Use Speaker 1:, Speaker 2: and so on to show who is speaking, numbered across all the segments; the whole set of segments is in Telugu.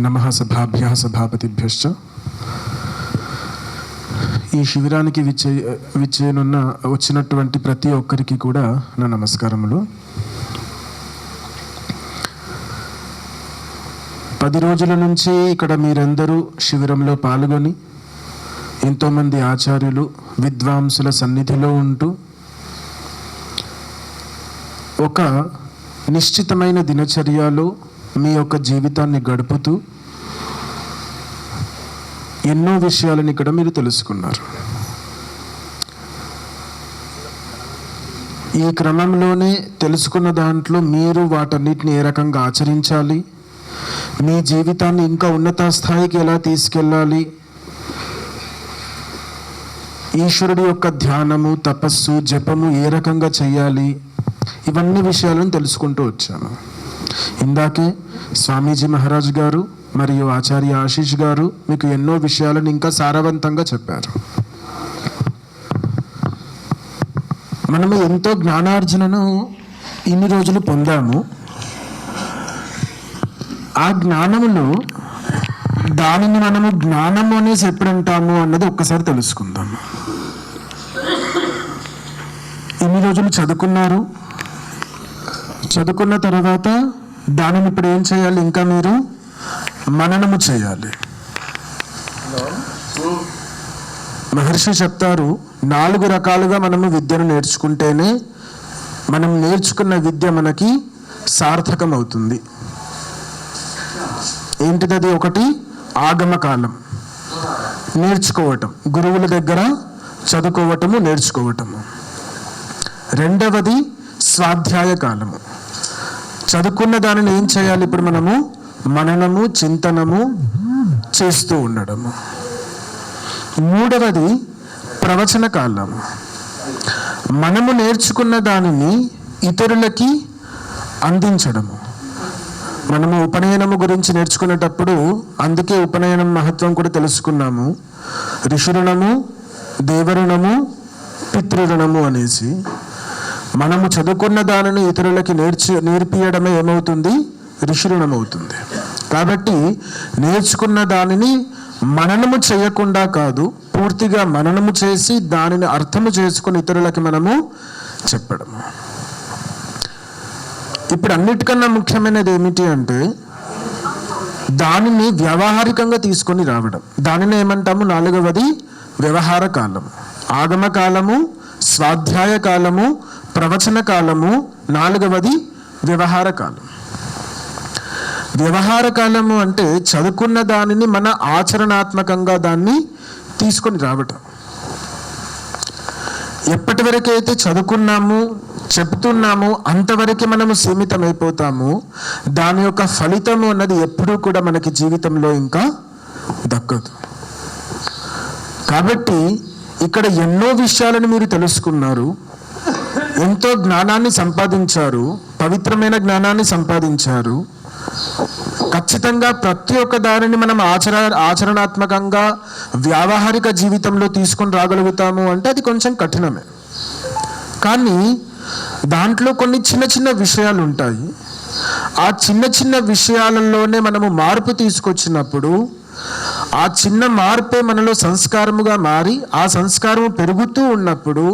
Speaker 1: నమః సభాభ్యః సభాపతిభ్యశ్చ. ఈ శిబిరానికి వచ్చినటువంటి ప్రతి ఒక్కరికి కూడా నా నమస్కారములు. 10 రోజుల నుంచి ఇక్కడ మీరందరూ శిబిరంలో పాల్గొని ఎంతోమంది ఆచార్యులు విద్వాంసుల సన్నిధిలో ఉంటూ ఒక నిశ్చితమైన దినచర్యలో మీ యొక్క జీవితాన్ని గడుపుతూ ఎన్నో విషయాలను ఇక్కడ మీరు తెలుసుకున్నారు. ఈ క్రమంలోనే తెలుసుకున్న దాంట్లో మీరు వాటన్నిటిని ఏ రకంగా ఆచరించాలి, మీ జీవితాన్ని ఇంకా ఉన్నత స్థాయికి ఎలా తీసుకెళ్ళాలి, ఈశ్వరుడి యొక్క ధ్యానము, తపస్సు, జపము ఏ రకంగా చేయాలి, ఇవన్నీ విషయాలను తెలుసుకుంటూ వచ్చాను. ఇందాకే స్వామీజీ మహారాజ్ గారు మరియు ఆచార్య ఆశీష్ గారు మీకు ఎన్నో విషయాలను ఇంకా సారవంతంగా చెప్పారు. మనము ఎంతో జ్ఞానార్జనను ఇన్ని రోజులు పొందాము. ఆ జ్ఞానములో దానిని మనము జ్ఞానము అనేసి ఎప్పుడు అంటాము అన్నది ఒక్కసారి తెలుసుకుందాము. ఇన్ని రోజులు చదువుకున్నారు, చదువుకున్న తర్వాత దానిని ఇప్పుడు ఏం చేయాలి, ఇంకా మీరు మననము చేయాలి. మహర్షి చెప్తారు, 4 రకాలుగా మనము విద్యను నేర్చుకుంటేనే మనం నేర్చుకున్న విద్య మనకి సార్థకం అవుతుంది. ఏంటిది? ఒకటి ఆగమకాలం, నేర్చుకోవటం, గురువుల దగ్గర చదువుకోవటము, నేర్చుకోవటము. రెండవది స్వాధ్యాయ కాలము, చదువుకున్న దానిని ఏం చేయాలి, ఇప్పుడు మనము మననము, చింతనము చేస్తూ ఉండడము. మూడవది ప్రవచన కాలము, మనము నేర్చుకున్న దానిని ఇతరులకి అందించడము. మనము ఉపనయనము గురించి నేర్చుకునేటప్పుడు అందుకే ఉపనయనం మహత్వం కూడా తెలుసుకున్నాము. ఋషురుణము, దేవరుణము, పితృరుణము అనేసి. మనము చదువుకున్న దానిని ఇతరులకి నేర్పియడమే ఏమవుతుంది, ఋషిరుణం అవుతుంది. కాబట్టి నేర్చుకున్న దానిని మననము చేయకుండా కాదు, పూర్తిగా మననము చేసి దానిని అర్థము చేసుకుని ఇతరులకి మనము చెప్పడము. ఇప్పుడు అన్నిటికన్నా ముఖ్యమైనది ఏమిటి అంటే దానిని వ్యావహారికంగా తీసుకొని రావడం. దానిని ఏమంటాము, 4వది వ్యవహార కాలము. ఆగమ కాలము, స్వాధ్యాయ కాలము, ప్రవచన కాలము, 4వది వ్యవహార కాలం. వ్యవహార కాలము అంటే చదువుకున్న దానిని మన ఆచరణాత్మకంగా దాన్ని తీసుకొని రావటం. ఎప్పటి వరకైతే చదువుకున్నాము, చెప్తున్నాము, అంతవరకే మనము సీమితమైపోతాము. దాని యొక్క ఫలితము అన్నది ఎప్పుడూ కూడా మనకి జీవితంలో ఇంకా దక్కదు. కాబట్టి ఇక్కడ ఎన్నో విషయాలను మీరు తెలుసుకున్నారు, ఎంతో జ్ఞానాన్ని సంపాదించారు, పవిత్రమైన జ్ఞానాన్ని సంపాదించారు. ఖచ్చితంగా ప్రతి ఒక్క దానిని మనం ఆచరణాత్మకంగా వ్యావహారిక జీవితంలో తీసుకొని రాగలుగుతాము అంటే అది కొంచెం కఠినమే. కానీ దాంట్లో కొన్ని చిన్న చిన్న విషయాలు ఉంటాయి. ఆ చిన్న చిన్న విషయాలలోనే మనము మార్పు తీసుకొచ్చినప్పుడు ఆ చిన్న మార్పే మనలో సంస్కారముగా మారి ఆ సంస్కారము పెరుగుతూ ఉన్నప్పుడు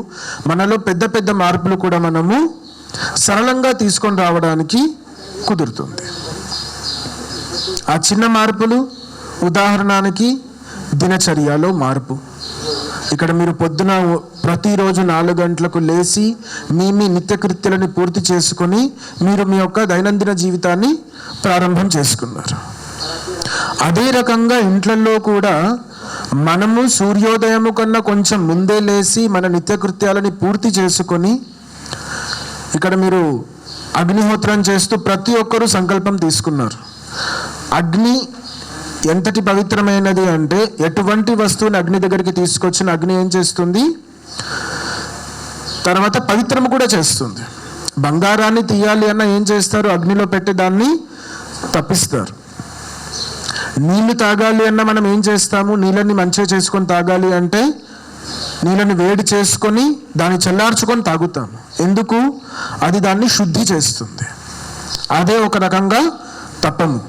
Speaker 1: మనలో పెద్ద పెద్ద మార్పులు కూడా మనము సరళంగా తీసుకొని రావడానికి కుదురుతుంది. ఆ చిన్న మార్పులు ఉదాహరణకి దినచర్యలో మార్పు. ఇక్కడ మీరు పొద్దున ప్రతిరోజు 4 గంటలకు లేచి మీ నిత్యకృత్యాలను పూర్తి చేసుకొని మీరు మీ యొక్క దైనందిన జీవితాన్ని ప్రారంభం చేసుకున్నారు. అదే రకంగా ఇంట్లలో కూడా మనము సూర్యోదయము కన్నా కొంచెం ముందే లేచి మన నిత్యకృత్యాలని పూర్తి చేసుకొని ఇక్కడ మీరు అగ్నిహోత్రం చేస్తూ ప్రతి ఒక్కరూ సంకల్పం తీసుకున్నారు. అగ్ని ఎంతటి పవిత్రమైనది అంటే ఎటువంటి వస్తువుని అగ్ని దగ్గరికి తీసుకొచ్చిన అగ్ని ఏం చేస్తుంది, తర్వాత పవిత్రము కూడా చేస్తుంది. బంగారాన్ని తీయాలి అన్న ఏం చేస్తారు, అగ్నిలో పెట్టి దాన్ని తప్పిస్తారు. నీళ్లు తాగాలి అన్న మనం ఏం చేస్తాము, నీళ్ళని మంచిగా చేసుకొని తాగాలి అంటే నీళ్ళని వేడి చేసుకొని దాన్ని చల్లార్చుకొని తాగుతాము. ఎందుకు, అది దాన్ని శుద్ధి చేస్తుంది. అదే ఒక రకంగా తపము.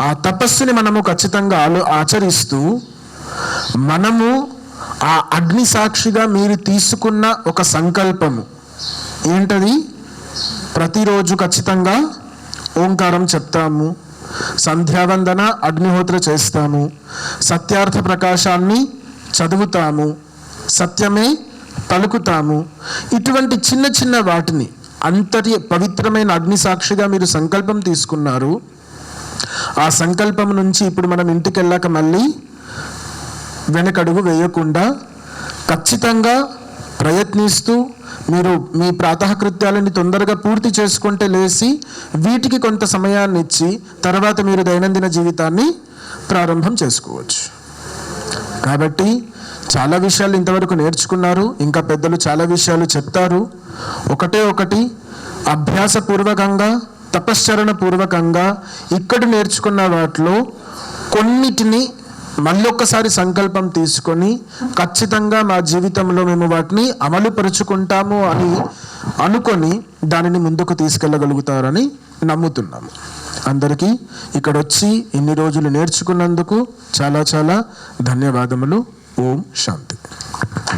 Speaker 1: ఆ తపస్సుని మనము ఖచ్చితంగా ఆచరిస్తూ మనము ఆ అగ్ని సాక్షిగా మీరు తీసుకున్న ఒక సంకల్పము ఏంటది? ప్రతిరోజు ఖచ్చితంగా ఓంకారం చెప్తాము, సంధ్యావందన అగ్నిహోత్ర చేస్తాము, సత్యార్థ ప్రకాశాన్ని చదువుతాము, సత్యమే పలుకుతాము. ఇటువంటి చిన్న చిన్న వాటిని అంతటి పవిత్రమైన అగ్ని సాక్షిగా మీరు సంకల్పం తీసుకున్నారు. ఆ సంకల్పం నుంచి ఇప్పుడు మనం ఇంటికి వెళ్ళాక మళ్ళీ వెనకడుగు వేయకుండా ఖచ్చితంగా ప్రయత్నిస్తూ మీరు మీ ప్రాతఃకృత్యాలని తొందరగా పూర్తి చేసుకుంటే లేచి వీటికి కొంత సమయాన్ని ఇచ్చి తర్వాత మీరు దైనందిన జీవితాన్ని ప్రారంభం చేసుకోవచ్చు. కాబట్టి చాలా విషయాలు ఇంతవరకు నేర్చుకున్నారు. ఇంకా పెద్దలు చాలా విషయాలు చెప్తారు. ఒకటి అభ్యాసపూర్వకంగా తపశ్చరణ పూర్వకంగా ఇక్కడ నేర్చుకున్న వాటిలో కొన్నిటిని మళ్ళొక్కసారి సంకల్పం తీసుకొని ఖచ్చితంగా మా జీవితంలో మేము వాటిని అమలుపరుచుకుంటాము అని అనుకొని దానిని ముందుకు తీసుకెళ్ళగలుగుతారని నమ్ముతున్నాము. అందరికీ ఇక్కడ వచ్చి ఇన్ని రోజులు నేర్చుకున్నందుకు చాలా చాలా ధన్యవాదములు. ఓం శాంతి.